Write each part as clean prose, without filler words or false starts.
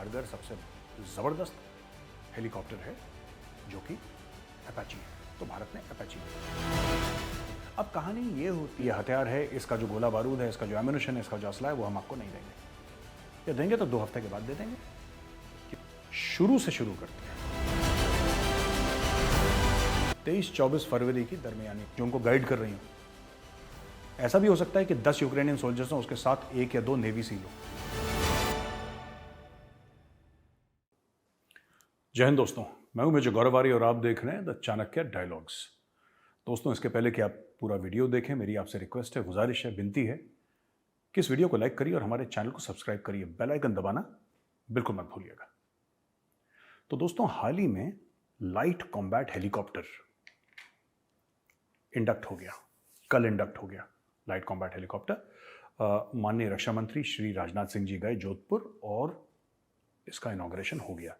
कारगर, सबसे ज़बरदस्त हेलीकॉप्टर है जो कि अपाची है। तो भारत ने अपाची लिया। अब कहानी ये होती है, हथियार है, इसका जो गोला बारूद है, इसका जो एम्यूनिशन है, इसका जो असला है, वो हम आपको नहीं देंगे। या देंगे तो 2 हफ्ते के बाद दे देंगे। शुरू से शुरू करते हैं। 23-24 फरवरी की दरमियानी जो उनको गाइड कर रही हूं। ऐसा भी हो सकता है कि 10 यूक्रेनियन सोल्जर्स हो, उसके साथ 1 या 2 नेवी सील हो। जय हिंद दोस्तों, मैं हूं मेजर गौरवारी और आप देख रहे हैं द चाणक्य डायलॉग्स। दोस्तों, इसके पहले कि आप पूरा वीडियो देखें, मेरी आपसे रिक्वेस्ट है, गुजारिश है, विनती है कि इस वीडियो को लाइक करिए और हमारे चैनल को सब्सक्राइब करिए। बेल आइकन दबाना बिल्कुल मत भूलिएगा। तो दोस्तों, हाल ही में लाइट कॉम्बैट हेलीकॉप्टर इंडक्ट हो गया, कल इंडक्ट हो गया लाइट कॉम्बैट हेलीकॉप्टर। माननीय रक्षा मंत्री श्री राजनाथ सिंह जी गए जोधपुर और इसका इनॉग्रेशन हो गया।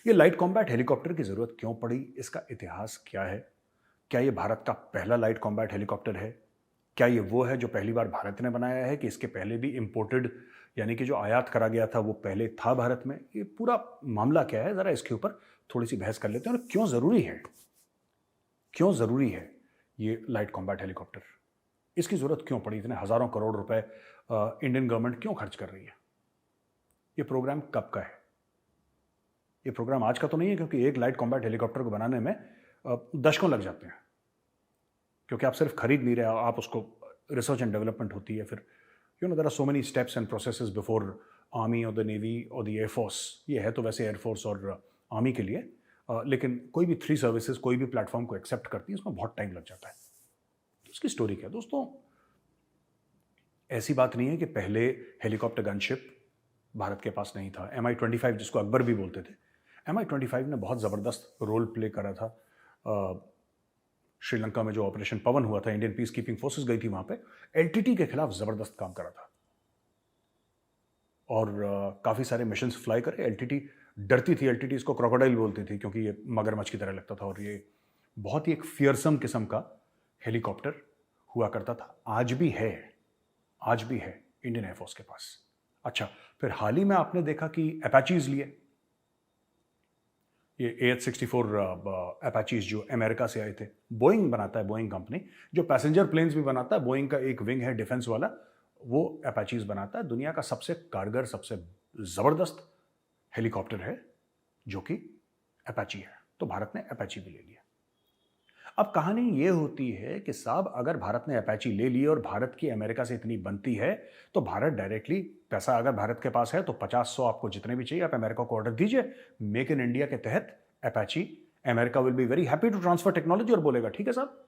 ये लाइट कॉम्बैट हेलीकॉप्टर की ज़रूरत क्यों पड़ी, इसका इतिहास क्या है, क्या ये भारत का पहला लाइट कॉम्बैट हेलीकॉप्टर है, क्या ये वो है जो पहली बार भारत ने बनाया है कि इसके पहले भी इंपोर्टेड यानी कि जो आयात करा गया था वो पहले था भारत में, ये पूरा मामला क्या है, ज़रा इसके ऊपर थोड़ी सी बहस कर लेते हैं। और क्यों ज़रूरी है ये लाइट कॉम्बैट हेलीकॉप्टर, इसकी ज़रूरत क्यों पड़ी, इतने हज़ारों करोड़ रुपए इंडियन गवर्नमेंट क्यों खर्च कर रही है, ये प्रोग्राम कब का है। ये प्रोग्राम आज का तो नहीं है, क्योंकि एक लाइट कॉम्बैट हेलीकॉप्टर को बनाने में दशकों लग जाते हैं, क्योंकि आप सिर्फ खरीद नहीं रहे, आप उसको रिसर्च एंड डेवलपमेंट होती है, फिर there are so many steps and processes before army और द नेवी और द एयरफोर्स। ये है तो वैसे एयरफोर्स और आर्मी के लिए, लेकिन कोई भी 3 सर्विसेज कोई भी प्लेटफॉर्म को एक्सेप्ट करती है, उसमें बहुत टाइम लग जाता है। तो इसकी स्टोरी क्या है दोस्तों, ऐसी बात नहीं है कि पहले हेलीकॉप्टर गनशिप भारत के पास नहीं था। MI-25 जिसको अकबर भी बोलते थे, MI-25 ने बहुत ज़बरदस्त रोल प्ले करा था। श्रीलंका में जो ऑपरेशन पवन हुआ था, इंडियन पीस कीपिंग फोर्सेस गई थी वहां पे, LTT के खिलाफ ज़बरदस्त काम करा था और काफ़ी सारे मिशंस फ्लाई करे। LTT डरती थी, LTT इसको क्रोकोडाइल बोलती थी क्योंकि ये मगरमच्छ की तरह लगता था और ये बहुत ही एक फियरसम किस्म का हेलीकॉप्टर हुआ करता था। आज भी है इंडियन एयरफोर्स के पास। अच्छा, फिर हाल ही में आपने देखा कि अपाचीज लिए, ये AH-64 अपाचीज जो अमेरिका से आए थे। बोइंग बनाता है, बोइंग कंपनी जो पैसेंजर प्लेन्स भी बनाता है, बोइंग का एक विंग है डिफेंस वाला, वो अपाचीज बनाता है। दुनिया का सबसे कारगर, सबसे ज़बरदस्त हेलीकॉप्टर है जो कि अपाची है। तो भारत ने अपाची भी ले लिया। अब कहानी ये होती है कि साहब, अगर भारत ने अपाची ले ली और भारत की अमेरिका से इतनी बनती है, तो भारत डायरेक्टली पैसा अगर भारत के पास है तो 50-100 आपको जितने भी चाहिए आप अमेरिका को ऑर्डर दीजिए। मेक इन इंडिया के तहत Apache, America will be very happy to transfer technology और बोलेगा ठीक है साहब,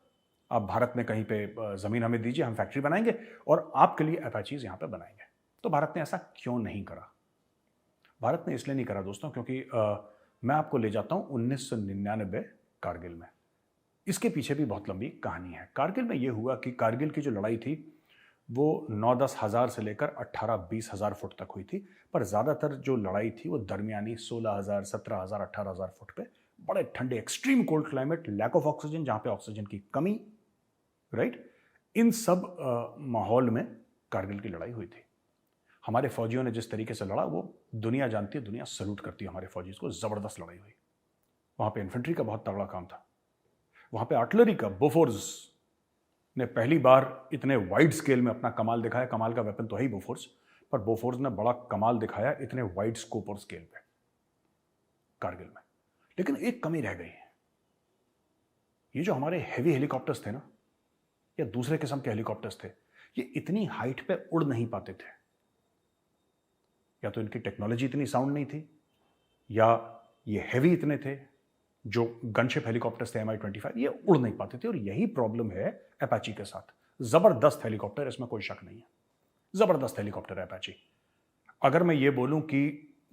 आप भारत में कहीं पे जमीन हमें दीजिए, हम फैक्ट्री बनाएंगे और आपके लिए अपाचीज यहां पे बनाएंगे। तो भारत ने ऐसा क्यों नहीं करा? भारत ने इसलिए नहीं करा दोस्तों क्योंकि मैं आपको ले जाता हूं 1999 कारगिल में। इसके पीछे भी बहुत लंबी कहानी है। कारगिल में यह हुआ कि कारगिल की जो लड़ाई थी वो 9-10 हज़ार से लेकर 18-20 हज़ार फुट तक हुई थी, पर ज़्यादातर जो लड़ाई थी वो दरमियानी 16,000, 17,000, 18,000 फुट पे, बड़े ठंडे, extreme cold climate, lack of oxygen, जहाँ पे ऑक्सीजन की कमी, राइट, इन सब माहौल में कारगिल की लड़ाई हुई थी। हमारे फौजियों ने जिस तरीके से लड़ा वो दुनिया जानती है, दुनिया सल्यूट करती है हमारे फौजियों को। ज़बरदस्त लड़ाई हुई। वहाँ पे इन्फेंट्री का बहुत तगड़ा काम था, वहाँ पे आर्टिलरी का, बोफोर्स ने पहली बार इतने वाइड स्केल में अपना कमाल दिखाया। कमाल का वेपन तो है ही बोफोर्स, पर बोफोर्स ने बड़ा कमाल दिखाया इतने वाइड स्कोप और स्केल पे कारगिल में। लेकिन एक कमी रह गई, ये जो हमारे हेवी हेलीकॉप्टर्स थे ना, या दूसरे किस्म के हेलीकॉप्टर्स थे, ये इतनी हाइट पे उड़ नहीं पाते थे। या तो इनकी टेक्नोलॉजी इतनी साउंड नहीं थी, या ये हेवी इतने थे, जो गनशिप हेलीकॉप्टर्स थे MI-25, ये उड़ नहीं पाते थे। और यही प्रॉब्लम है अपाची के साथ। जबरदस्त हेलीकॉप्टर, इसमें कोई शक नहीं है, जबरदस्त हेलीकॉप्टर है अपाची। अगर मैं ये बोलूं कि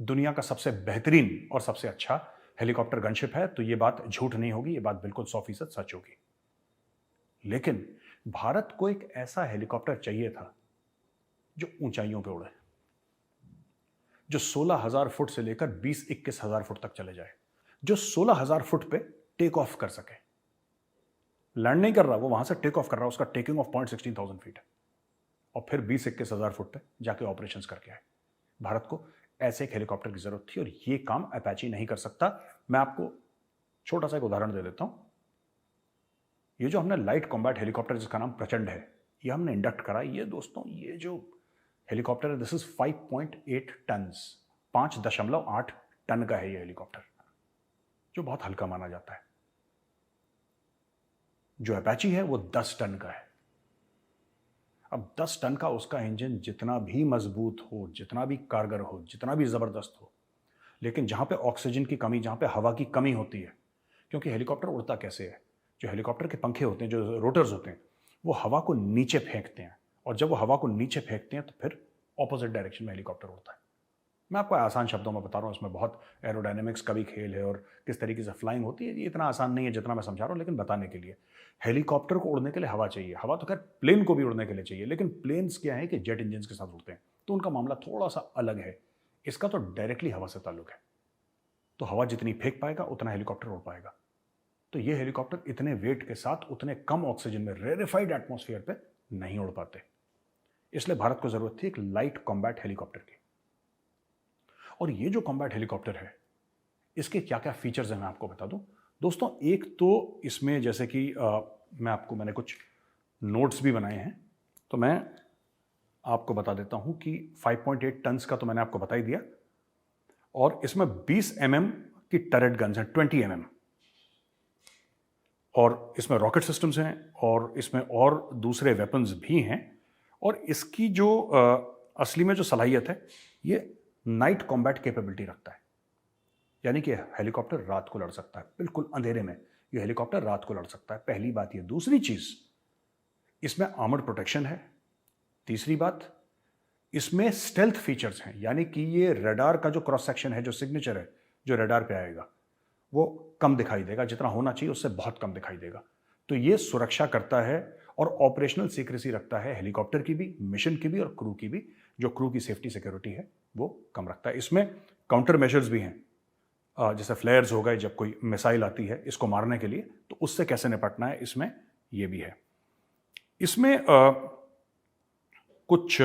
दुनिया का सबसे बेहतरीन और सबसे अच्छा हेलीकॉप्टर गनशिप है, तो ये बात झूठ नहीं होगी, ये बात बिल्कुल 100% सच होगी। लेकिन भारत को एक ऐसा हेलीकॉप्टर चाहिए था जो ऊंचाइयों पर उड़े, जो 16,000 फुट से लेकर 20-21 हज़ार फुट तक चले जाए, जो 16,000 फुट पे टेक ऑफ कर सके। लैंड नहीं कर रहा, वो वहां से टेक ऑफ कर रहा, उसका टेकिंग ऑफ पॉइंट 16,000 फीट है, और फिर 20-21 हज़ार फुट पे जाके ऑपरेशंस करके आए। भारत को ऐसे एक हेलीकॉप्टर की जरूरत थी और ये काम अपाची नहीं कर सकता। मैं आपको छोटा सा एक उदाहरण दे देता हूं। ये जो हमने लाइट कॉम्बैट हेलीकॉप्टर जिसका नाम प्रचंड है, ये हमने इंडक्ट करा। ये दोस्तों, ये जो हेलीकॉप्टर है, दिस इज 5.8 टन, 5.8 टन का है ये हेलीकॉप्टर, जो बहुत हल्का माना जाता है। जो अपाची है वो 10 टन का है। अब 10 टन का उसका इंजन जितना भी मजबूत हो, जितना भी कारगर हो, जितना भी जबरदस्त हो, लेकिन जहां पे ऑक्सीजन की कमी, जहां पे हवा की कमी होती है, क्योंकि हेलीकॉप्टर उड़ता कैसे है, जो हेलीकॉप्टर के पंखे होते हैं, जो रोटर्स होते हैं, वो हवा को नीचे फेंकते हैं, और जब वो हवा को नीचे फेंकते हैं तो फिर ऑपोजिट डायरेक्शन में हेलीकॉप्टर उड़ता है। मैं आपको आसान शब्दों में बता रहा हूँ, इसमें बहुत एरोडायनेमिक्स का भी खेल है और किस तरीके से फ्लाइंग होती है। ये इतना आसान नहीं है जितना मैं समझा रहा हूँ, लेकिन बताने के लिए, हेलीकॉप्टर को उड़ने के लिए हवा चाहिए। हवा तो खैर प्लेन को भी उड़ने के लिए चाहिए, लेकिन प्लेन्स क्या है कि जेट इंजन के साथ उड़ते हैं, तो उनका मामला थोड़ा सा अलग है। इसका तो डायरेक्टली हवा से ताल्लुक है, तो हवा जितनी फेंक पाएगा उतना हेलीकॉप्टर उड़ पाएगा। तो ये हेलीकॉप्टर इतने वेट के साथ उतने कम ऑक्सीजन में रेरेफाइड एटमॉस्फेयर पे नहीं उड़ पाते, इसलिए भारत को जरूरत थी एक लाइट कॉम्बैट हेलीकॉप्टर की। और ये जो कॉम्बैट हेलीकॉप्टर है, इसके क्या क्या फीचर्स हैं मैं आपको बता दूं दोस्तों। एक तो इसमें जैसे कि मैंने कुछ नोट्स भी बनाए हैं, तो मैं आपको बता देता हूं कि 5.8 टन्स का तो मैंने आपको बता ही दिया, और इसमें 20 mm की टरेट गन्स हैं, 20 mm, और इसमें रॉकेट सिस्टम्स हैं, और इसमें और दूसरे वेपन्स भी हैं। और इसकी जो असली में जो सलाहियत है, ये नाइट कॉम्बैट कैपेबिलिटी रखता है, यानी कि हेलीकॉप्टर रात को लड़ सकता है, बिल्कुल अंधेरे में ये हेलीकॉप्टर रात को लड़ सकता है। पहली बात ये। दूसरी चीज, इसमें आर्मर्ड प्रोटेक्शन है। तीसरी बात, इसमें स्टेल्थ फीचर्स हैं, यानी कि ये रडार का जो क्रॉस सेक्शन है, जो सिग्नेचर है, जो रडार पे आएगा, वो कम दिखाई देगा, जितना होना चाहिए उससे बहुत कम दिखाई देगा। तो ये सुरक्षा करता है और ऑपरेशनल सीक्रेसी रखता है, हेलीकॉप्टर की भी, मिशन की भी और क्रू की भी। जो क्रू की सेफ्टी सिक्योरिटी है वो कम रखता है। इसमें काउंटर मेजर्स भी हैं, जैसे फ्लेयर्स हो गए, जब कोई मिसाइल आती है इसको मारने के लिए, तो उससे कैसे निपटना है, इसमें ये भी है। इसमें कुछ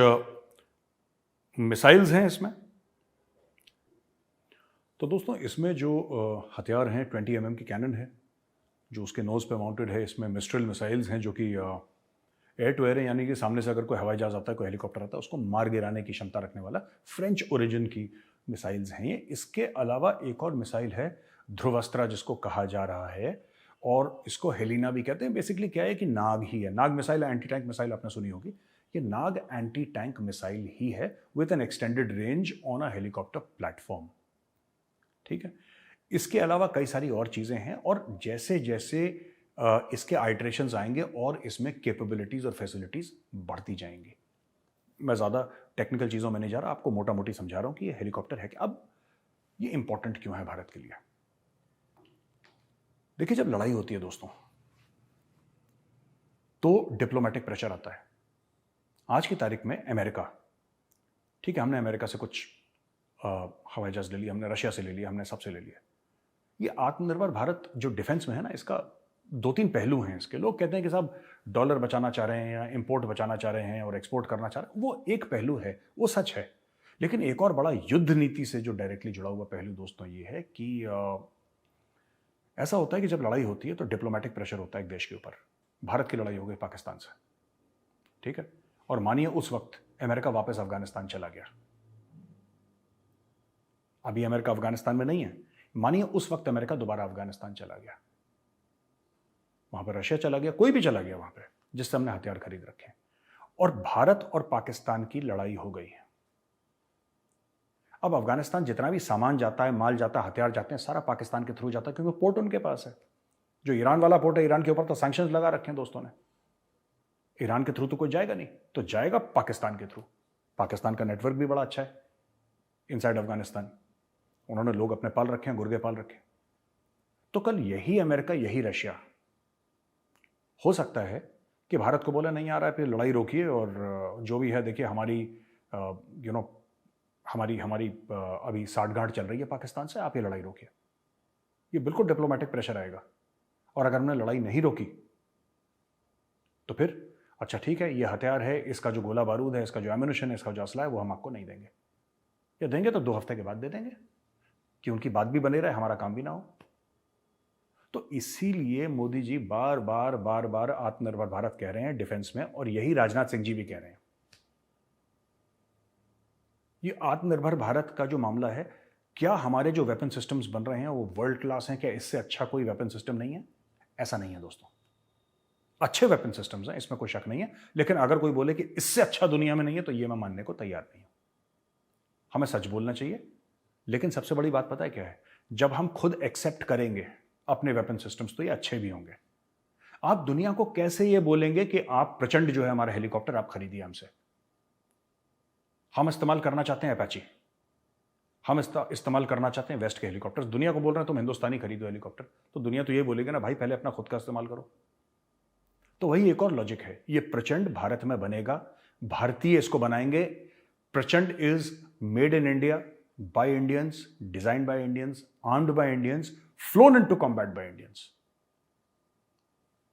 मिसाइल्स हैं इसमें। तो दोस्तों, इसमें जो हथियार हैं, 20 mm की कैनन है जो उसके नोज पे माउंटेड है। इसमें मिस्ट्रल मिसाइल्स हैं जो कि एयर टू एयर है, यानी कि सामने से अगर कोई हवाई जहाज आता है, कोई हेलीकॉप्टर आता है, उसको मार गिराने की क्षमता रखने वाला फ्रेंच ओरिजिन की मिसाइल्स हैं ये। इसके अलावा एक और मिसाइल है, ध्रुवस्त्रा जिसको कहा जा रहा है, और इसको हेलिना भी कहते हैं। बेसिकली क्या है कि नाग ही है। नाग मिसाइल, एंटी टैंक मिसाइल आपने सुनी होगी, ये नाग एंटी टैंक मिसाइल ही है, with N extended range on a helicopter platform. ठीक है। इसके अलावा कई सारी और चीजें हैं, और जैसे जैसे इसके आइट्रेशंस आएंगे और इसमें कैपेबिलिटीज और फैसिलिटीज बढ़ती जाएंगी। मैं ज़्यादा टेक्निकल चीज़ों में नहीं जा रहा, आपको मोटा मोटी समझा रहा हूं कि ये हेलीकॉप्टर है कि अब ये इंपॉर्टेंट क्यों है भारत के लिए। देखिए, जब लड़ाई होती है दोस्तों, तो डिप्लोमेटिक प्रेशर आता है। आज की तारीख में अमेरिका, ठीक है, हमने अमेरिका से कुछ हवाई जहाज ले लिया, हमने रशिया से ले लिया, हमने सबसे ले लिया। ये आत्मनिर्भर भारत जो डिफेंस में है ना, इसका 2-3 पहलू हैं इसके। लोग कहते हैं कि साहब डॉलर बचाना चाह रहे हैं या इंपोर्ट बचाना चाह रहे हैं और एक्सपोर्ट करना चाह रहे हैं, वो एक पहलू है, वो सच है। लेकिन एक और बड़ा युद्ध नीति से जो डायरेक्टली जुड़ा हुआ पहलू दोस्तों ये है कि ऐसा होता है कि जब लड़ाई होती है तो डिप्लोमेटिक प्रेशर होता है एक देश के ऊपर। भारत की लड़ाई हो गई पाकिस्तान से, ठीक है, और मानिए उस वक्त अमेरिका वापस अफगानिस्तान चला गया। अभी अमेरिका अफगानिस्तान में नहीं है, मानिए उस वक्त अमेरिका दोबारा अफगानिस्तान चला गया, वहां पर रशिया चला गया, कोई भी चला गया वहां पे जिससे हमने हथियार खरीद रखे, और भारत और पाकिस्तान की लड़ाई हो गई है। अब अफगानिस्तान जितना भी सामान जाता है, माल जाता है, हथियार जाते हैं, सारा पाकिस्तान के थ्रू जाता है, क्योंकि पोर्ट उनके पास है। जो ईरान वाला पोर्ट है, ईरान के ऊपर तो सैंक्शंस लगा रखे हैं दोस्तों ने, ईरान के थ्रू तो कोई जाएगा नहीं, तो जाएगा पाकिस्तान के थ्रू। पाकिस्तान का नेटवर्क भी बड़ा अच्छा है इनसाइड अफगानिस्तान, उन्होंने लोग अपने पाल रखे हैं, गुर्गे पाल रखे। तो कल यही अमेरिका, यही रशिया हो सकता है कि भारत को बोले नहीं आ रहा है, फिर लड़ाई रोकिए, और जो भी है देखिए, हमारी हमारी अभी साठगांठ चल रही है पाकिस्तान से, आप ये लड़ाई रोकिए। ये बिल्कुल डिप्लोमेटिक प्रेशर आएगा, और अगर हमने लड़ाई नहीं रोकी तो फिर अच्छा ठीक है, ये हथियार है, इसका जो गोला बारूद है, इसका जो एम्यूनिशन है, इसका जो असला है, वो हम आपको नहीं देंगे। या देंगे तो 2 हफ्ते के बाद दे देंगे कि उनकी बात भी बने रहे, हमारा काम भी ना हो। तो इसीलिए मोदी जी बार बार बार बार आत्मनिर्भर भारत कह रहे हैं डिफेंस में, और यही राजनाथ सिंह जी भी कह रहे हैं। ये आत्मनिर्भर भारत का जो मामला है, क्या हमारे जो वेपन सिस्टम्स बन रहे हैं वो वर्ल्ड क्लास हैं? क्या इससे अच्छा कोई वेपन सिस्टम नहीं है? ऐसा नहीं है दोस्तों। अच्छे वेपन सिस्टम्स हैं, इसमें कोई शक नहीं है, लेकिन अगर कोई बोले कि इससे अच्छा दुनिया में नहीं है, तो ये मैं मानने को तैयार नहीं हूं। हमें सच बोलना चाहिए। लेकिन सबसे बड़ी बात पता है क्या है? जब हम खुद एक्सेप्ट करेंगे अपने वेपन सिस्टम्स, तो ये अच्छे भी होंगे। आप दुनिया को कैसे ये बोलेंगे कि आप प्रचंड जो है हमारा हेलीकॉप्टर आप खरीदिए हमसे? हम इस्तेमाल करना चाहते हैं अपाची, हम इस्तेमाल करना चाहते हैं वेस्ट के हेलीकॉप्टर्स। दुनिया को बोल रहे हैं तुम हिंदुस्तानी खरीदो हेलीकॉप्टर, तो दुनिया तो ये बोलेगी ना भाई पहले अपना खुद का इस्तेमाल करो। तो वही एक और लॉजिक है, ये प्रचंड भारत में बनेगा, भारतीय इसको बनाएंगे। प्रचंड is made in India, by Indians, design by Indians, armed by Indians, phloem into combat by Indians.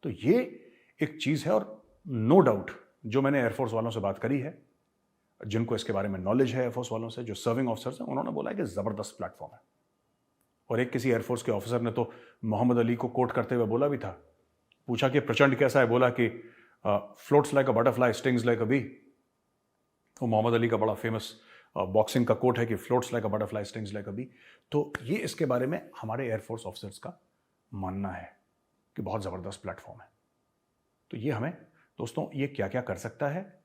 तो ये एक चीज है। और नो डाउट जो मैंने एयरफोर्स वालों से बात करी है, जिनको इसके बारे में नॉलेज है एयरफोर्स वालों से, जो सर्विंग ऑफिसर्स हैं, उन्होंने बोला है कि जबरदस्त प्लेटफॉर्म है। और एक किसी एयरफोर्स के ऑफिसर ने तो मोहम्मद अली को कोट करते हुए बोला भी था, पूछा कि प्रचंड कैसा है, बोला कि floats like a butterfly, stings like a bee. वो मोहम्मद अली का बड़ा फेमस बॉक्सिंग का कोट है कि floats like a butterfly, stings like a bee. तो ये इसके बारे में हमारे एयरफोर्स ऑफिसर्स का मानना है कि बहुत ज़बरदस्त प्लेटफॉर्म है। तो ये हमें दोस्तों, ये क्या क्या कर सकता है,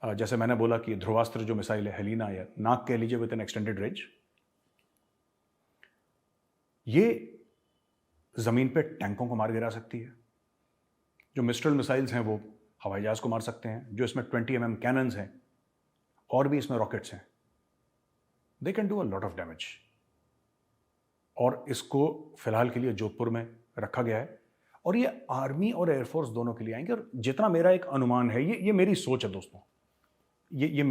जैसे मैंने बोला कि ध्रुवास्त्र जो मिसाइल है, हेलिना या नाग कह लीजिए, विद एन एक्सटेंडेड रेंज, ये जमीन पे टैंकों को मार गिरा सकती है। जो मिस्ट्रल मिसाइल्स हैं वो हवाई जहाज को मार सकते हैं। जो इसमें 20 mm कैनन्स हैं, और भी इसमें रॉकेट्स हैं, they can do a lot of damage. और इसको फिलहाल के लिए जोधपुर में रखा गया है, और ये आर्मी और एयरफोर्स दोनों के लिए आएंगे। और जितना मेरा एक अनुमान है, ये मेरी सोच है दोस्तों, ये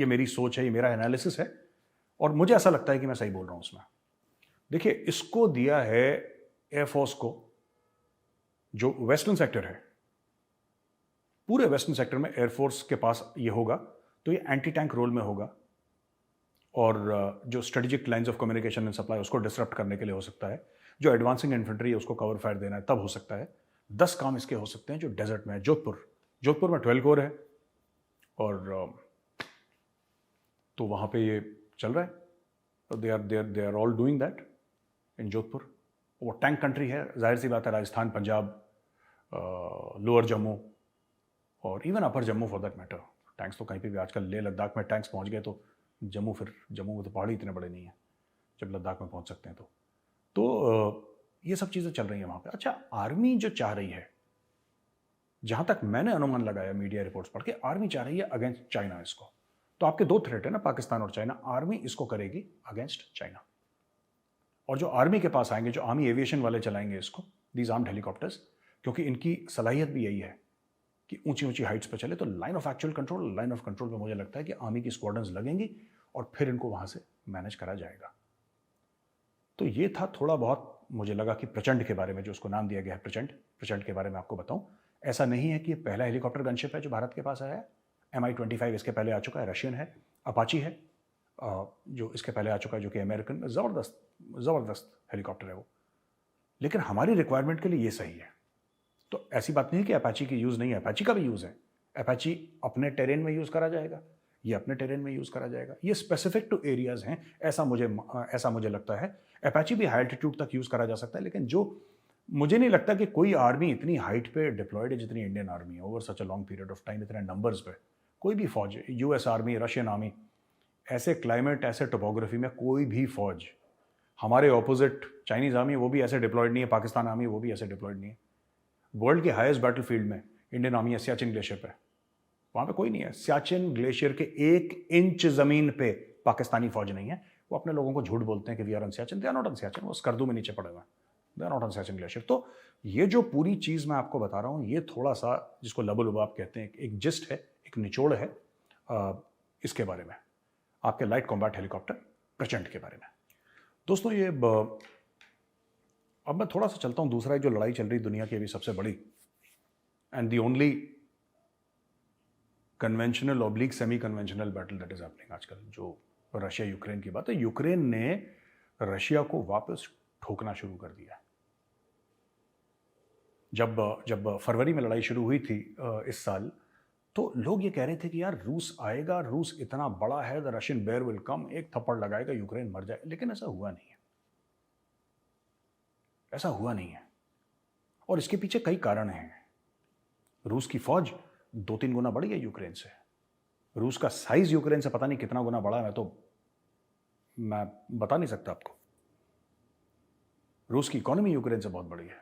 मेरी सोच है, ये मेरा एनालिसिस है, और मुझे ऐसा लगता है कि मैं सही बोल रहा हूं उसमें। देखिए, इसको दिया है एयरफोर्स को, जो वेस्टर्न सेक्टर है, पूरे वेस्टर्न सेक्टर में एयरफोर्स के पास ये होगा, तो ये एंटी टैंक रोल में होगा। और जो strategic lines of communication and supply, उसको डिसरप्ट करने के लिए हो सकता है। जो एडवांसिंग इन्फेंट्री है, उसको कवर फायर देना है, तब हो सकता है। 10 काम इसके हो सकते हैं जो डेजर्ट में है। जोधपुर में 12 कोर है, और तो वहाँ पे ये चल रहा है। तो they are all doing that in Jodhpur. वो टैंक कंट्री है, जाहिर सी बात है। राजस्थान, पंजाब, लोअर जम्मू और even upper Jammu for that matter, tanks तो कहीं पे भी आजकल, लेह लद्दाख में टैंक्स पहुँच गए, तो जम्मू में तो पहाड़ी इतने बड़े नहीं हैं, जब लद्दाख में पहुँच सकते हैं। तो ये सब चीज़ें चल रही हैं वहाँ पे। अच्छा, आर्मी जो चाह रही है, जहाँ तक मैंने अनुमान लगाया मीडिया रिपोर्ट्स पढ़ के, आर्मी चाह रही है अगेंस्ट चाइना इसको। तो आपके 2 थ्रेट है ना, पाकिस्तान और चाइना। आर्मी इसको करेगी अगेंस्ट चाइना, और जो आर्मी के पास आएंगे, जो आर्मी एविएशन वाले चलाएंगे इसको, दीज आर्म्ड हेलीकॉप्टर्स, क्योंकि इनकी सलाहियत भी यही है कि ऊंची ऊंची हाइट्स पे चले। तो लाइन ऑफ कंट्रोल पे मुझे लगता है कि आर्मी की स्क्वाड्रन्स लगेंगी, और फिर इनको वहां से मैनेज करा जाएगा। तो ये था थोड़ा बहुत, मुझे लगा कि प्रचंड के बारे में, जो उसको नाम दिया गया है प्रचंड के बारे में आपको बताऊं। ऐसा नहीं है कि ये पहला हेलीकॉप्टर गनशिप है जो भारत के पास आया है। Mi-25 इसके पहले आ चुका है, रशियन है। अपाची है जो इसके पहले आ चुका है, जो कि अमेरिकन, ज़बरदस्त हेलीकॉप्टर है वो। लेकिन हमारी रिक्वायरमेंट के लिए ये सही है। तो ऐसी बात नहीं है कि अपाची की यूज़ नहीं है, अपाची का भी यूज़ है। अपाची अपने टेरेन में यूज़ करा जाएगा, ये अपने टेरेन में यूज़ करा जाएगा। ये स्पेसिफिक टू एरियाज़ हैं, ऐसा मुझे लगता है। अपाची भी हाई एल्टीट्यूड तक यूज़ करा जा सकता है, लेकिन जो मुझे नहीं लगता कि कोई आर्मी इतनी हाइट पे डिप्लॉयड है जितनी इंडियन आर्मी है, over such a long period of time, इतने नंबर्स पे। कोई भी फौज, यूएस आर्मी, रशियन आर्मी, ऐसे क्लाइमेट, ऐसे टोपोग्राफी में कोई भी फौज, हमारे ऑपोजिट चाइनीज़ आर्मी, वो भी ऐसे डिप्लॉयड नहीं है, पाकिस्तान आर्मी वो भी ऐसे डिप्लॉयड नहीं है। वर्ल्ड के हाईएस्ट बैटलफील्ड में इंडियन आर्मी है, सियाचिन ग्लेशियर पे, वहाँ पे कोई नहीं है। सियाचिन ग्लेशियर के 1 इंच ज़मीन पे पाकिस्तानी फौज नहीं है। वो अपने लोगों को झूठ बोलते हैं कि we are on Siachen, they are not on Siachen, वो स्कर्दू में नीचे पड़े हुए हैं, they are not on Siachen glacier. तो ये जो पूरी चीज़ मैं आपको बता रहा हूँ, ये थोड़ा सा, जिसको लबो लुबाब कहते हैं, एक जिस्ट है, एक निचोड़ है इसके बारे में, आपके लाइट कॉम्बैट हेलीकॉप्टर प्रचंड के बारे में। दोस्तों, ये अब मैं थोड़ा सा चलता हूँ दूसरा, जो लड़ाई चल रही दुनिया की अभी सबसे बड़ी, and the only conventional oblique semi conventional battle that is happening आजकल, जो रशिया यूक्रेन की बात है। यूक्रेन ने रशिया को वापस ठोकना शुरू कर दिया। जब फरवरी में लड़ाई शुरू हुई थी इस साल, तो लोग ये कह रहे थे कि यार रूस आएगा, रूस इतना बड़ा है, the Russian bear will come, एक थप्पड़ लगाएगा, यूक्रेन मर जाए। लेकिन ऐसा हुआ नहीं है, ऐसा हुआ नहीं है। और इसके पीछे कई कारण हैं। रूस की फौज 2-3 गुना बढ़ी है यूक्रेन से। रूस का साइज यूक्रेन से पता नहीं कितना गुना बड़ा है, मैं बता नहीं सकता आपको। रूस की इकोनॉमी यूक्रेन से बहुत बड़ी है।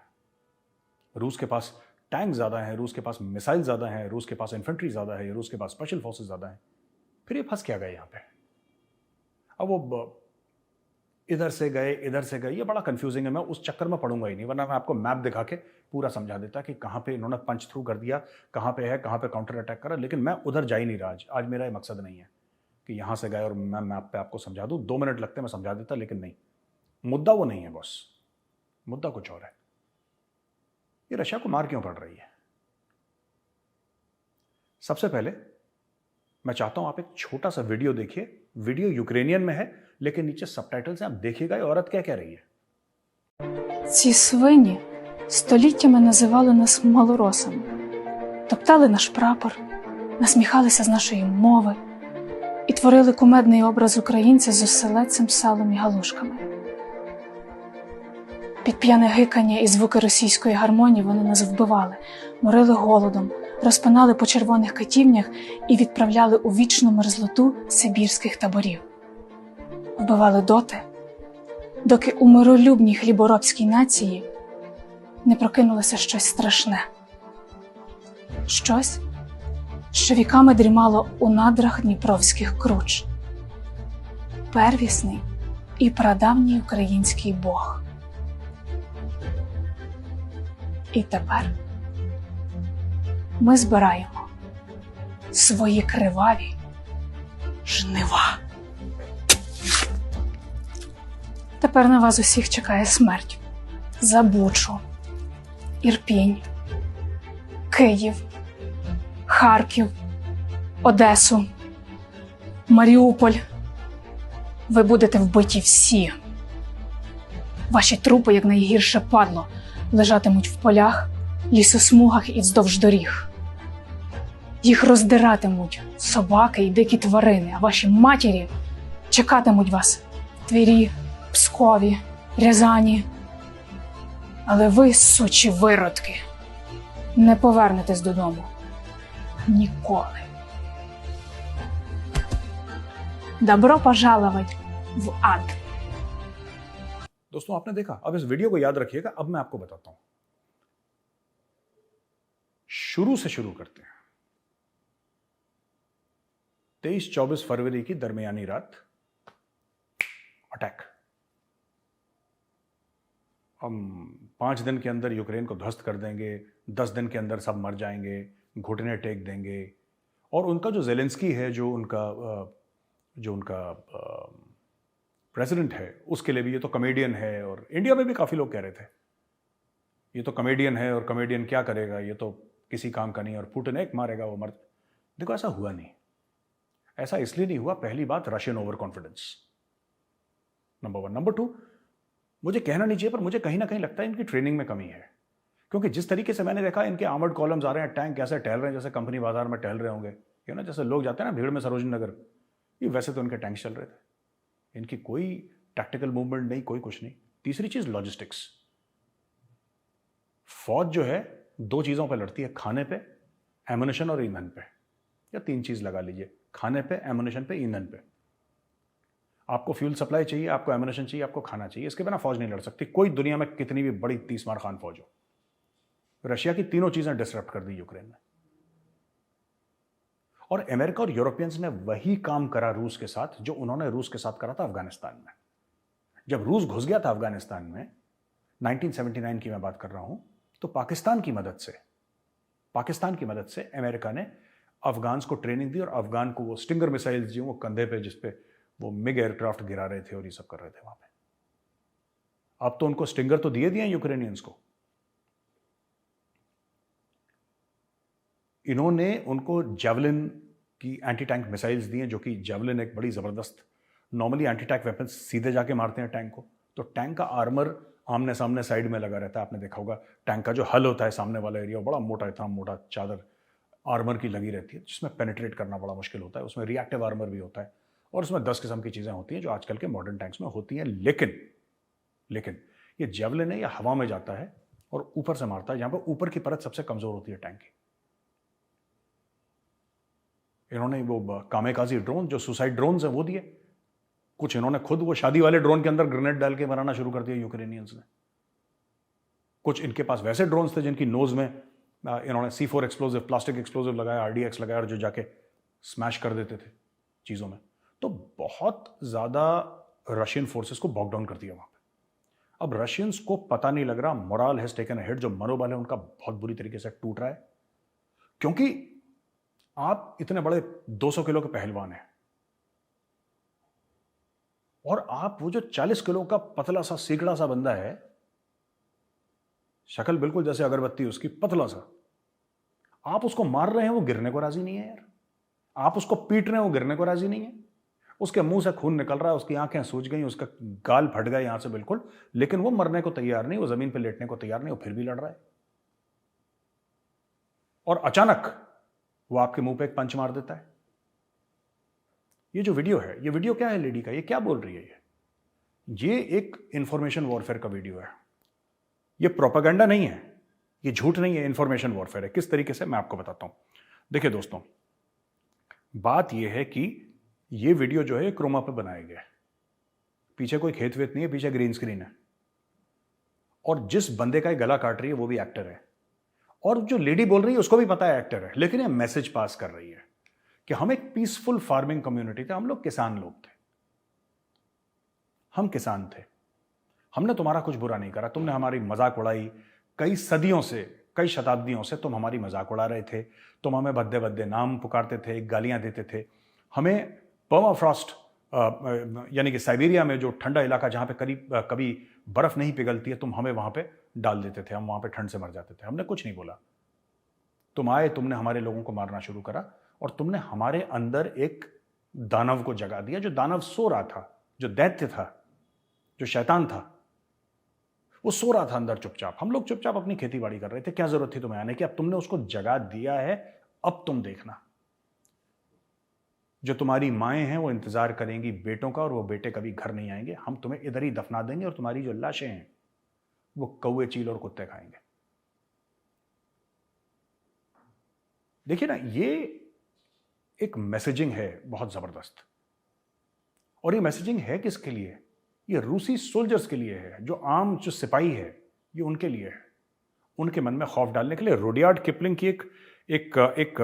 रूस के पास टैंक ज्यादा है, रूस के पास मिसाइल ज्यादा है, रूस के पास इन्फेंट्री ज्यादा है, रूस के पास स्पेशल फोर्सेस ज्यादा है। फिर ये फंस क्या गए यहां पे? अब वो इधर से गए, ये बड़ा कंफ्यूजिंग है। मैं उस चक्कर में पढ़ूंगा ही नहीं, वरना मैं आपको मैप दिखा के पूरा समझा देता कि कहां पे इन्होंने पंच थ्रू कर दिया, कहां पे है, कहां पे काउंटर अटैक करा। लेकिन मैं उधर जा ही नहीं रहा। आज मेरा ये मकसद नहीं है कि यहां से गए और मैं मैप पे आपको समझा दूं। 2 मिनट लगते मैं समझा देता, लेकिन नहीं, मुद्दा वो नहीं है बॉस। मुद्दा कुछ और है। ये रशिया को मार क्यों पड़ रही है? सबसे पहले मैं चाहता हूं आप एक छोटा सा वीडियो देखिए। वीडियो यूक्रेनियन में है, लेकिन नीचे सबटाइटल्स हैं, आप देखिएगा ये औरत क्या कह रही है। Ці свині століттями називали нас малоросами, топтали наш прапор, насміхалися з нашої мови і творили кумедний образ українця з оселедцем, салом і галушками. Під п'яне гикання і звуки російської гармонії вони нас вбивали, морили голодом, розпинали по червоних катівнях і відправляли у вічну мерзлоту сибірських таборів. Вбивали доти, доки у миролюбній хліборобській нації не прокинулося щось страшне. Щось, що віками дрімало у надрах дніпровських круч. Первісний і прадавній український Бог. І тепер ми збираємо свої криваві жнива. Тепер на вас усіх чекає смерть. За Бучу, Ірпінь, Київ, Харків, Одесу, Маріуполь. Ви будете вбиті всі. Ваші трупи, як найгірше падло, лежатимуть в полях, лісосмугах і вздовж доріг. Їх роздиратимуть собаки і дикі тварини, а ваші матері чекатимуть вас в Твері, Пскові, Рязані. Але ви, сучі виродки, не повернетесь додому. Ніколи. Добро пожаловать в ад. दोस्तों आपने देखा। अब इस वीडियो को याद रखिएगा। अब मैं आपको बताता हूं। शुरू से शुरू करते हैं। 23-24 फरवरी की दरमियानी रात अटैक। हम 5 दिन के अंदर यूक्रेन को ध्वस्त कर देंगे, 10 दिन के अंदर सब मर जाएंगे, घुटने टेक देंगे। और उनका जो जेलेंस्की है, जो उनका प्रेसिडेंट है, उसके लिए भी ये तो कॉमेडियन है। और इंडिया में भी काफ़ी लोग कह रहे थे ये तो कॉमेडियन है, और कॉमेडियन क्या करेगा, ये तो किसी काम का नहीं, और पुतिन एक मारेगा वो मर। देखो ऐसा हुआ नहीं। ऐसा इसलिए नहीं हुआ, पहली बात Russian over confidence, number 1। Number 2, मुझे कहना नहीं चाहिए पर मुझे कहीं ना कहीं लगता है इनकी ट्रेनिंग में कमी है। क्योंकि जिस तरीके से मैंने देखा इनके आर्मर्ड कॉलम्स आ रहे हैं, टैंक कैसे टहल रहे हैं, जैसे कंपनी बाजार में टहल रहे होंगे, जैसे लोग जाते हैं ना भीड़ में सरोजनी नगर, ये वैसे तो इनके टैंक चल रहे थे। इनकी कोई टैक्टिकल मूवमेंट नहीं, कोई कुछ नहीं। तीसरी चीज लॉजिस्टिक्स। फौज जो है 2 चीजों पर लड़ती है, खाने पे, एमुनिशन और ईंधन पे, या 3 चीज लगा लीजिए, खाने पे, एमुनिशन पे, ईंधन पे। आपको फ्यूल सप्लाई चाहिए, आपको एमुनिशन चाहिए, आपको खाना चाहिए। इसके बिना फौज नहीं लड़ सकती, कोई दुनिया में कितनी भी बड़ी 30 मार खान फौज हो। रशिया की तीनों चीजें डिसरप्ट कर दी यूक्रेन ने। और अमेरिका और यूरोपियंस ने वही काम करा रूस के साथ जो उन्होंने रूस के साथ करा था अफगानिस्तान में। जब रूस घुस गया था अफगानिस्तान में, 1979 की मैं बात कर रहा हूं, तो पाकिस्तान की मदद से अमेरिका ने अफगान्स को ट्रेनिंग दी, और अफगान को वो स्टिंगर मिसाइल्स जो वो कंधे पे, जिसपे वो मिग एयरक्राफ्ट गिरा रहे थे और ये सब कर रहे थे वहां पे। अब तो उनको स्टिंगर तो दिए यूक्रेनियंस को। इन्होंने उनको जेवलिन की एंटी टैंक मिसाइल्स दी हैं, जो कि जेवलिन एक बड़ी जबरदस्त नॉर्मली एंटी टैंक वेपन्स सीधे जाके मारते हैं टैंक को, तो टैंक का आर्मर आमने सामने साइड में लगा रहता है। आपने देखा होगा टैंक का जो हल होता है सामने वाला एरिया बड़ा मोटा, इतना मोटा चादर आर्मर की लगी रहती है जिसमें पेनिट्रेट करना बड़ा मुश्किल होता है। उसमें रिएक्टिव आर्मर भी होता है और उसमें 10 किस्म की चीज़ें होती हैं जो आजकल के मॉडर्न टैंक्स में होती हैं। लेकिन ये जेवलिन है, या हवा में जाता है और ऊपर से मारता है, जहां पर ऊपर की परत सबसे कमजोर होती है टैंक की। इन्होंने वो कामेकाजी ड्रोन जो सुसाइड ड्रोन है वो दिए, कुछ इन्होंने खुद वो शादी वाले ड्रोन के अंदर ग्रेनेड डाल के बनाना शुरू कर दिया यूक्रेनियंस ने। कुछ इनके पास वैसे ड्रोन्स थे जिनकी नोज में इन्होंने C4 एक्सप्लोजिव, प्लास्टिक एक्सप्लोजिव लगाया, RDX लगाया और जो जाके स्मैश कर देते थे चीज़ों में। तो बहुत ज़्यादा रशियन फोर्सेस को बॉक डाउन कर दिया वहाँ पे। अब रशियंस को पता नहीं लग रहा, moral has taken a hit, जो मनोबल है उनका बहुत बुरी तरीके से टूट रहा है, क्योंकि आप इतने बड़े 200 किलो के पहलवान हैं और आप वो जो 40 किलो का पतला सा सीकड़ा सा बंदा है, शक्ल बिल्कुल जैसे अगरबत्ती उसकी, पतला सा, आप उसको मार रहे हैं, वो गिरने को राजी नहीं है यार। आप उसको पीट रहे हैं, वो गिरने को राजी नहीं है। उसके मुंह से खून निकल रहा है, उसकी आंखें सूज गई, उसका गाल फट गया यहां से बिल्कुल, लेकिन वो मरने को तैयार नहीं, वो जमीन पर लेटने को तैयार नहीं, वो फिर भी लड़ रहा है। और अचानक वो आपके मुंह पे एक पंच मार देता है। ये जो वीडियो है, ये वीडियो क्या है लेडी का, ये क्या बोल रही है? ये एक इंफॉर्मेशन वॉरफेयर का वीडियो है, ये प्रोपेगेंडा नहीं है, ये झूठ नहीं है, इंफॉर्मेशन वॉरफेयर है। किस तरीके से, मैं आपको बताता हूं। देखिए दोस्तों, बात यह है कि ये वीडियो जो है क्रोमा पे बनाया गया है, पीछे कोई खेत वेत नहीं है, पीछे ग्रीन स्क्रीन है, और जिस बंदे का गला काट रही है वो भी एक्टर है, और जो लेडी बोल रही है उसको भी पता है एक्टर है, लेकिन ये मैसेज पास कर रही है कि हम एक पीसफुल फार्मिंग कम्युनिटी थे, हम लोग किसान लोग थे, हम किसान थे, हमने तुम्हारा कुछ बुरा नहीं करा, तुमने हमारी मजाक उड़ाई, कई सदियों से, कई शताब्दियों से तुम हमारी मजाक उड़ा रहे थे, तुम हमें भद्दे भद्दे नाम पुकारते थे, गालियां देते थे, हमें पर्माफ्रॉस्ट यानी कि साइबेरिया में जो ठंडा इलाका जहां पे कभी बर्फ नहीं पिघलती है, तुम हमें वहां पे डाल देते थे, हम वहां पे ठंड से मर जाते थे। हमने कुछ नहीं बोला। तुम आए, तुमने हमारे लोगों को मारना शुरू करा और तुमने हमारे अंदर एक दानव को जगा दिया, जो दानव सो रहा था, जो दैत्य था, जो शैतान था, वो सो रहा था अंदर चुपचाप। हम लोग चुपचाप अपनी खेती बाड़ी कर रहे थे, क्या जरूरत थी तुम्हें आने की? अब तुमने उसको जगा दिया है, अब तुम देखना, जो तुम्हारी माएं हैं वो इंतजार करेंगी बेटों का, और वो बेटे कभी घर नहीं आएंगे, हम तुम्हें इधर ही दफना देंगे, और तुम्हारी जो लाशें हैं वो कौवे, चील और कुत्ते खाएंगे। देखिए ना, ये एक मैसेजिंग है बहुत जबरदस्त, और ये मैसेजिंग है किसके लिए? ये रूसी सोल्जर्स के लिए है, जो आम जो सिपाही है, ये उनके लिए है, उनके मन में खौफ डालने के लिए। रुडयार्ड किपलिंग की एक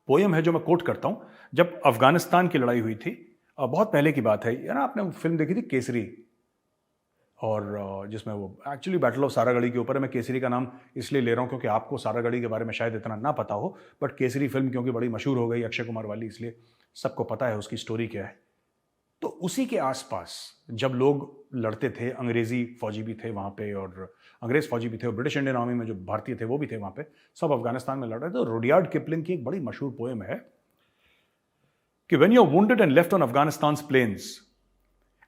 पोयम है जो मैं कोट करता हूं। जब अफगानिस्तान की लड़ाई हुई थी, बहुत पहले की बात है, ना आपने फिल्म देखी थी केसरी, और जिसमें वो एक्चुअली बैटल ऑफ सारागढ़ी के ऊपर है। मैं केसरी का नाम इसलिए ले रहा हूं क्योंकि आपको सारागढ़ी के बारे में शायद इतना ना पता हो, बट केसरी फिल्म क्योंकि बड़ी मशहूर हो गई अक्षय कुमार वाली, इसलिए सबको पता है उसकी स्टोरी क्या है। तो उसी के आसपास जब लोग लड़ते थे, अंग्रेजी फौजी भी थे वहां पे, और अंग्रेज फौजी भी थे, और ब्रिटिश इंडियन आर्मी में जो भारतीय थे वो भी थे वहां पे, सब अफगानिस्तान में लड़ रहे थे। तो रुडयार्ड किपलिंग की एक बड़ी मशहूर पोएम है कि when you are wounded and left on Afghanistan's plains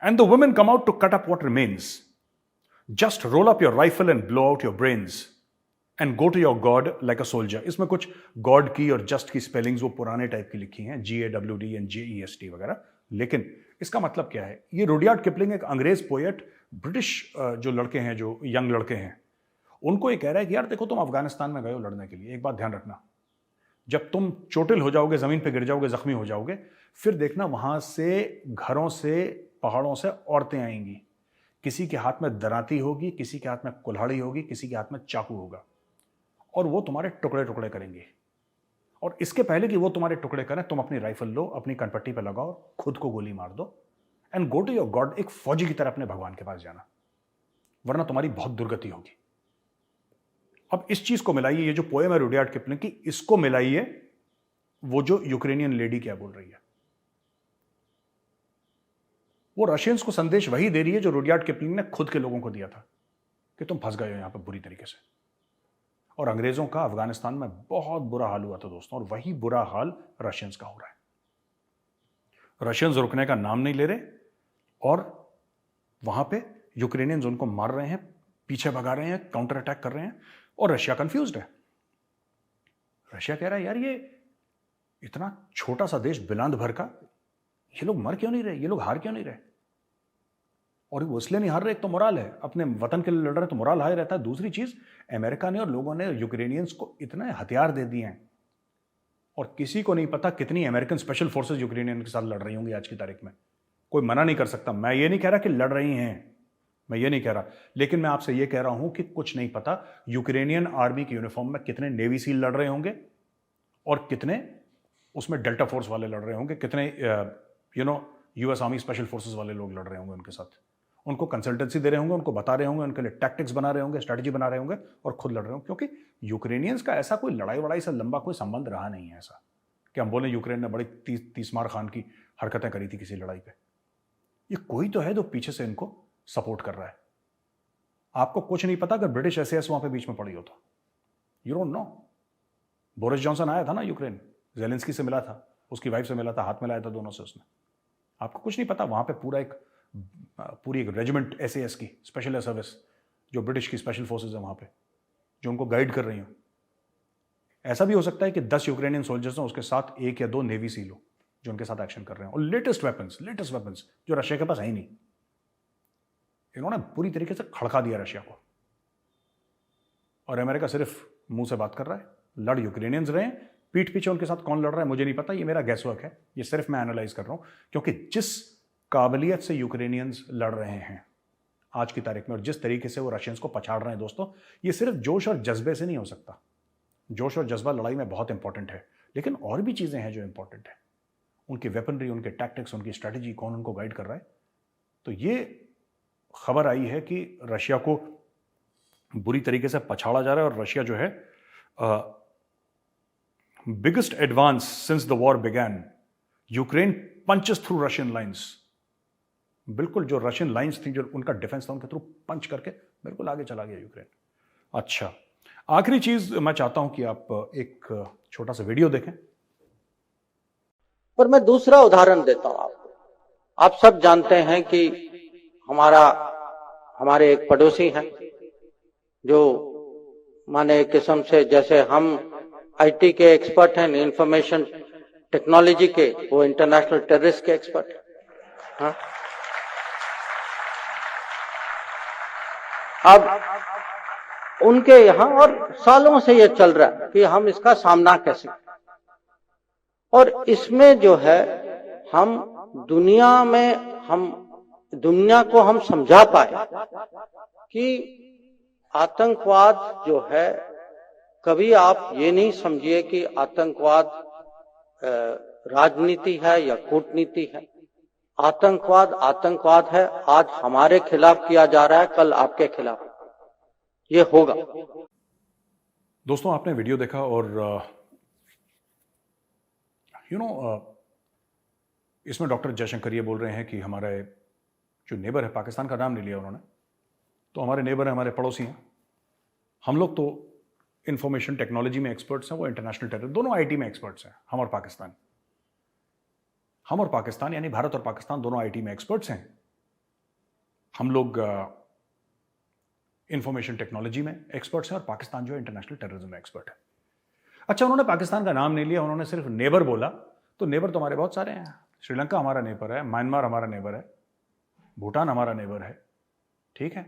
and the women come out to cut up what remains, just roll up your rifle and blow out your brains and go to your god like a soldier. इसमें कुछ God की और just की spellings वो पुराने type की लिखी हैं, GAWD एंड JEST वगैरह, लेकिन इसका मतलब क्या है? ये रुडयार्ड किपलिंग एक अंग्रेज पोएट, ब्रिटिश जो लड़के हैं, जो यंग लड़के हैं, उनको ये कह रहा है कि यार देखो, तुम अफगानिस्तान में गए हो लड़ने के लिए, एक बात ध्यान रखना, जब तुम चोटिल हो जाओगे, जमीन पे गिर जाओगे, जख्मी हो जाओगे, फिर देखना वहां से, घरों से, पहाड़ों से औरतें आएंगी, किसी के हाथ में दराती होगी, किसी के हाथ में कुल्हाड़ी होगी, किसी के हाथ में चाकू होगा, और वो तुम्हारे टुकड़े टुकड़े करेंगे। और इसके पहले कि वो तुम्हारे टुकड़े करें, तुम अपनी राइफल लो, अपनी कनपट्टी पे लगाओ, खुद को गोली मार दो, and go to your God, एक फौजी की तरह अपने भगवान के पास जाना, वरना तुम्हारी बहुत दुर्गति होगी। अब इस चीज को मिलाइए, ये जो पोएम है रुडयार्ड किपलिंग की, इसको मिलाइए वो जो यूक्रेनियन लेडी क्या बोल रही है। वो रशियंस को संदेश वही दे रही है जो रुडयार्ड किपलिंग ने खुद के लोगों को दिया था कि तुम फंस गए हो यहां पर बुरी तरीके से। और अंग्रेजों का अफगानिस्तान में बहुत बुरा हाल हुआ था दोस्तों, और वही बुरा हाल रशियंस का हो रहा है। रशियंस रुकने का नाम नहीं ले रहे और वहां पे यूक्रेनियंस उनको मार रहे हैं, पीछे भगा रहे हैं, काउंटर अटैक कर रहे हैं और रशिया कंफ्यूज्ड है। रशिया कह रहा है यार ये इतना छोटा सा देश बिलांद भर का, ये लोग मर क्यों नहीं रहे, ये लोग हार क्यों नहीं रहे? और वो इसलिए नहीं हार रहे, एक तो मोराल है, अपने वतन के लिए लड़ रहे तो मोराल हाई रहता है। दूसरी चीज, अमेरिका ने और लोगों ने यूक्रेनियंस को इतने हथियार दे दिए हैं और किसी को नहीं पता कितनी अमेरिकन स्पेशल फोर्सेस यूक्रेनियन के साथ लड़ रही होंगी आज की तारीख में। कोई मना नहीं कर सकता। मैं ये नहीं कह रहा कि लड़ रही हैं, मैं ये नहीं कह रहा, लेकिन मैं आपसे ये कह रहा हूं कि कुछ नहीं पता यूक्रेनियन आर्मी की यूनिफॉर्म में कितने नेवी सील लड़ रहे होंगे और कितने उसमें डेल्टा फोर्स वाले लड़ रहे होंगे, कितने यूएस आर्मी स्पेशल फोर्सेस वाले लोग लड़ रहे होंगे उनके साथ। उनको कंसल्टेंसी दे रहे होंगे, उनको बता रहे होंगे, उनके लिए टैक्टिक्स बना रहे होंगे, स्ट्रेटजी बना रहे होंगे और खुद लड़ रहे होंगे। क्योंकि यूक्रेनियंस का ऐसा कोई लड़ाई वड़ाई से लंबा कोई संबंध रहा नहीं है ऐसा कि हम बोले यूक्रेन ने बड़ी तीसमार खान की हरकतें करी थी किसी लड़ाई पे। ये कोई तो है जो पीछे से इनको सपोर्ट कर रहा है। आपको कुछ नहीं पता अगर ब्रिटिश एसएस वहां पे बीच में पड़ी होता, you don't know. Boris Johnson आया था ना यूक्रेन, जेलेंस्की से मिला था, उसकी वाइफ से मिला था, हाथ मिलाया था दोनों से उसने। आपको कुछ नहीं पता, वहां पे पूरी एक रेजिमेंट एसएस की, स्पेशल एयर सर्विस, जो ब्रिटिश की स्पेशल फोर्सेज है वहां पे, जो उनको गाइड कर रही हो। ऐसा भी हो सकता है कि 10 यूक्रेनियन सोल्जर्स हैं, उसके साथ 1 या 2 नेवी सील हो जो उनके साथ एक्शन कर रहे हैं, और लेटेस्ट वेपन्स जो रशिया के पास है ही नहीं। इन्होंने पूरी तरीके से खड़का दिया रशिया को, और अमेरिका सिर्फ मुंह से बात कर रहा है। लड़ यूक्रेनियंस रहे हैं, पीठ पीछे उनके साथ कौन लड़ रहा है मुझे नहीं पता, ये मेरा गैस वर्क है, ये सिर्फ मैं एनालाइज कर रहा हूं। क्योंकि जिस काबिलियत से यूक्रेनियंस लड़ रहे हैं आज की तारीख में और जिस तरीके से वो रशियंस को पछाड़ रहे हैं दोस्तों, ये सिर्फ जोश और जज्बे से नहीं हो सकता। जोश और जज्बा लड़ाई में बहुत इंपॉर्टेंट है, लेकिन और भी चीजें हैं जो इंपॉर्टेंट है। उनकी वेपनरी, उनके टैक्टिक्स, उनकी स्ट्रैटेजी, कौन उनको गाइड कर रहा है। तो ये खबर आई है कि रशिया को बुरी तरीके से पछाड़ा जा रहा है और रशिया जो है biggest advance since the war began, Ukraine punches through Russian lines. बिल्कुल जो रशियन लाइंस थी, जो उनका डिफेंस था, उनके थ्रू पंच करके बिल्कुल आगे चला गया यूक्रेन। अच्छा, आखिरी चीज मैं चाहता हूं कि आप एक छोटा सा वीडियो देखें। पर मैं दूसरा उदाहरण देता हूं आपको। आप सब जानते हैं कि हमारे एक पड़ोसी हैं जो माने एक किस्म से, जैसे हम आईटी के एक्सपर्ट हैं, इंफॉर्मेशन टेक्नोलॉजी के, वो इंटरनेशनल टेररिस्ट के एक्सपर्ट हैं। हाँ? अब उनके यहां, और सालों से ये चल रहा है कि हम इसका सामना कैसे करें। और इसमें जो है हम दुनिया को हम समझा पाए कि आतंकवाद जो है, कभी आप ये नहीं समझिए कि आतंकवाद राजनीति है या कूटनीति है। आतंकवाद है। आज हमारे खिलाफ किया जा रहा है, कल आपके खिलाफ ये होगा। दोस्तों, आपने वीडियो देखा और इसमें डॉक्टर जयशंकर ये बोल रहे हैं कि हमारे जो नेबर है, पाकिस्तान का नाम नहीं लिया उन्होंने, तो हमारे नेबर है, हमारे पड़ोसी हैं। हम लोग तो इंफॉर्मेशन टेक्नोलॉजी में एक्सपर्ट्स हैं, वो इंटरनेशनल टेरर, दोनों आईटी में एक्सपर्ट्स हैं। हम और पाकिस्तान यानी भारत और पाकिस्तान दोनों आईटी में एक्सपर्ट्स हैं। हम लोग इंफॉर्मेशन टेक्नोलॉजी में एक्सपर्ट्स हैं और पाकिस्तान जो है इंटरनेशनल टेररिज्म में एक्सपर्ट है। अच्छा, उन्होंने पाकिस्तान का नाम नहीं लिया, उन्होंने सिर्फ नेबर बोला। तो नेबर तो हमारे बहुत सारे हैं। श्रीलंका हमारा नेबर है, म्यांमार हमारा नेबर है, भूटान हमारा नेबर है, ठीक है,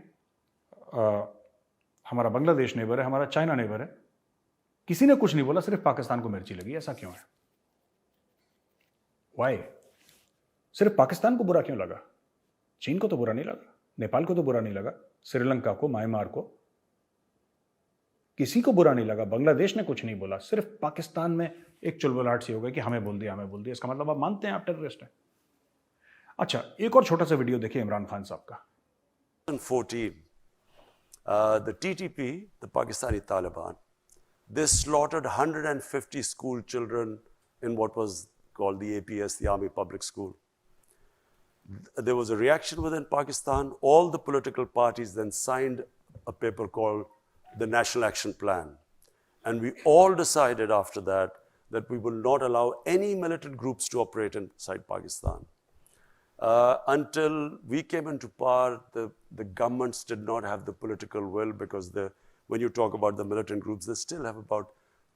हमारा बांग्लादेश नेबर है, हमारा चाइना नेबर है। किसी ने कुछ नहीं बोला, सिर्फ पाकिस्तान को मिर्ची लगी। ऐसा क्यों है? वाई? सिर्फ पाकिस्तान को बुरा क्यों लगा? चीन को तो बुरा नहीं लगा, नेपाल को तो बुरा नहीं लगा, श्रीलंका को, म्यांमार को, किसी को बुरा नहीं लगा। बांग्लादेश ने कुछ नहीं बोला, सिर्फ पाकिस्तान में एक चुलबुलाहट सी हो गई कि हमें बोल दिया। इसका मतलब आप मानते हैं आप टेररिस्ट हैं। अच्छा, एक और छोटा सा वीडियो देखिए इमरान खान साहब का। 2014, the TTP, the Pakistani Taliban, they slaughtered 150 school children in what was called the APS, the Army Public School. There was a reaction within Pakistan. All the political parties then signed a paper called the National Action Plan. And we all decided after that that we will not allow any militant groups to operate inside Pakistan. Until we came into power, the governments did not have the political will, because when you talk about the militant groups, they still have about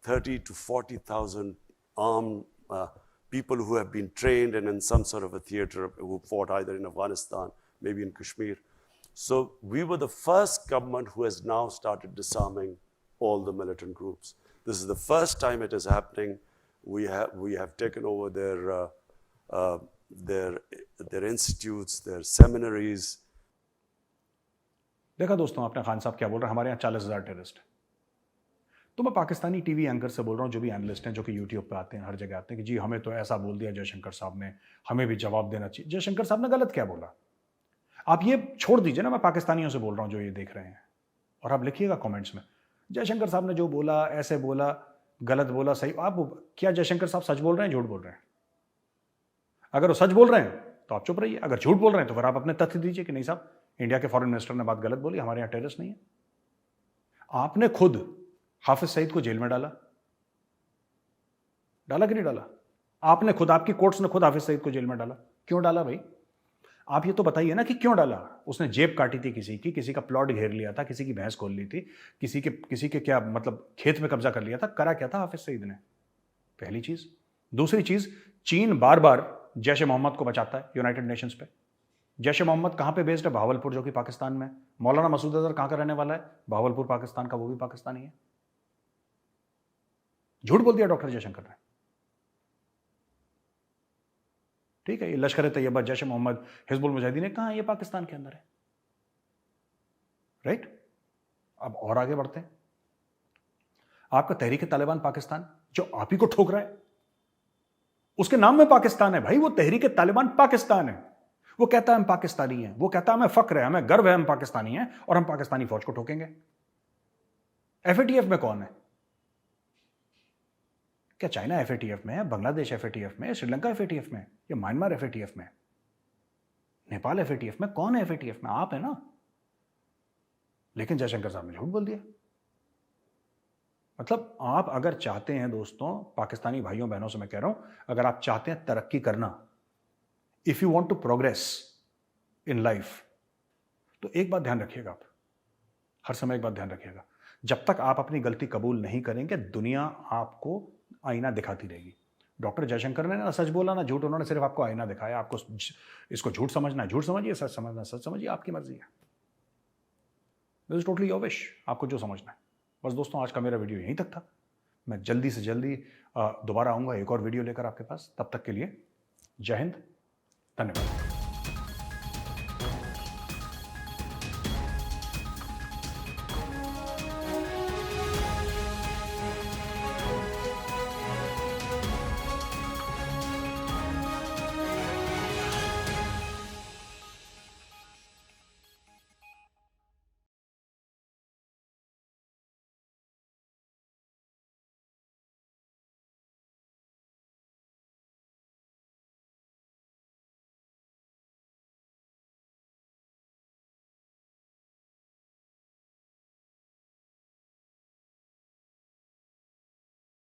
30 to 40,000 armed people who have been trained and in some sort of a theater, who fought either in Afghanistan, maybe in Kashmir. So we were the first government who has now started disarming all the militant groups. This is the first time it is happening. We have taken over their institutes, their seminaries. देखा दोस्तों आपने, खान साहब क्या बोल रहे हैं, हमारे यहाँ 40,000 टेररिस्ट हैं। तो मैं पाकिस्तानी टीवी एंकर से बोल रहा हूँ, जो भी एनालिस्ट हैं, जो कि यूट्यूब पे आते हैं, हर जगह आते हैं कि जी हमें तो ऐसा बोल दिया जयशंकर साहब ने, हमें भी जवाब देना चाहिए। जयशंकर साहब ने गलत क्या बोला? आप ये छोड़ दीजिए ना, मैं पाकिस्तानियों से बोल रहा हूँ जो ये देख रहे हैं, और आप लिखिएगा कमेंट्स में, जयशंकर साहब ने जो बोला, ऐसे बोला, गलत बोला, सही। आप क्या जयशंकर साहब सच बोल रहे हैं, झूठ बोल रहे हैं? अगर वो सच बोल रहे हैं तो आप चुप रहिए, अगर झूठ बोल रहे हैं तो फिर आप अपने तथ्य दीजिए कि नहीं साहब, इंडिया के फॉरेन मिनिस्टर ने बात गलत बोली, हमारे यहाँ टेररिस्ट नहीं है। आपने खुद हाफिज सईद को जेल में डाला कि नहीं डाला? आपने खुद, आपकी कोर्ट्स ने खुद हाफिज सईद को जेल में डाला। क्यों डाला भाई? आप ये तो बताइए ना कि क्यों डाला। उसने जेब काटी थी किसी का प्लॉट घेर लिया था, किसी की भैंस खोल ली थी, किसी के क्या मतलब खेत में कब्जा कर लिया था। करा क्या था हाफिज सईद ने? पहली चीज। दूसरी चीज, चीन बार बार जैश ए मोहम्मद को बचाता है यूनाइटेड नेशंस पे। जैश ए मोहम्मद कहां पे बेस्ड है? भावलपुर, जो कि पाकिस्तान में। मौलाना मसूद अजहर कहां का रहने वाला है? भावलपुर, पाकिस्तान का, वो भी पाकिस्तानी है। झूठ बोल दिया डॉक्टर जयशंकर ने। ठीक है, ये लश्कर तैयबा, जैश ए मोहम्मद, हिजबुल मुजाहिदीन कहां है? ये पाकिस्तान के अंदर है। राइट? अब और आगे बढ़ते हैं। आपका तहरीक तालिबान पाकिस्तान, जो आप ही को ठोक रहा है, उसके नाम में पाकिस्तान है भाई। वो तहरीक तालिबान पाकिस्तान है। वो कहता है हम पाकिस्तानी हैं, वो कहता है हमें फक्र है, हमें गर्व है, हम पाकिस्तानी हैं, और हम पाकिस्तानी फौज को ठोकेंगे। एफएटीएफ में कौन है? क्या चाइना एफएटीएफ में है? बांग्लादेश एफएटीएफ में है? श्रीलंका एफएटीएफ में है? या म्यांमार एफएटीएफ में? नेपाल एफएटीएफ में? कौन है एफएटीएफ में? आप है ना। लेकिन जयशंकर साहब ने झूठ बोल दिया। मतलब आप अगर चाहते हैं दोस्तों, पाकिस्तानी भाइयों बहनों से मैं कह रहा हूं, अगर आप चाहते हैं तरक्की करना, if you want to progress in life, तो एक बात ध्यान रखिएगा, आप हर समय एक बात ध्यान रखिएगा, जब तक आप अपनी गलती कबूल नहीं करेंगे, दुनिया आपको आईना दिखाती रहेगी। डॉक्टर जयशंकर ने ना सच बोला ना झूठ, उन्होंने सिर्फ आपको आईना दिखाया। आपको इसको झूठ समझना है झूठ समझिए, सच समझना सच समझिए, आपकी मर्जी है। This is totally your wish, आपको जो समझना है। बस दोस्तों, आज का मेरा वीडियो यहीं तक था। मैं जल्दी से जल्दी दोबारा आऊँगा एक और वीडियो लेकर आपके पास। तब तक के लिए जय हिंद, धन्यवाद।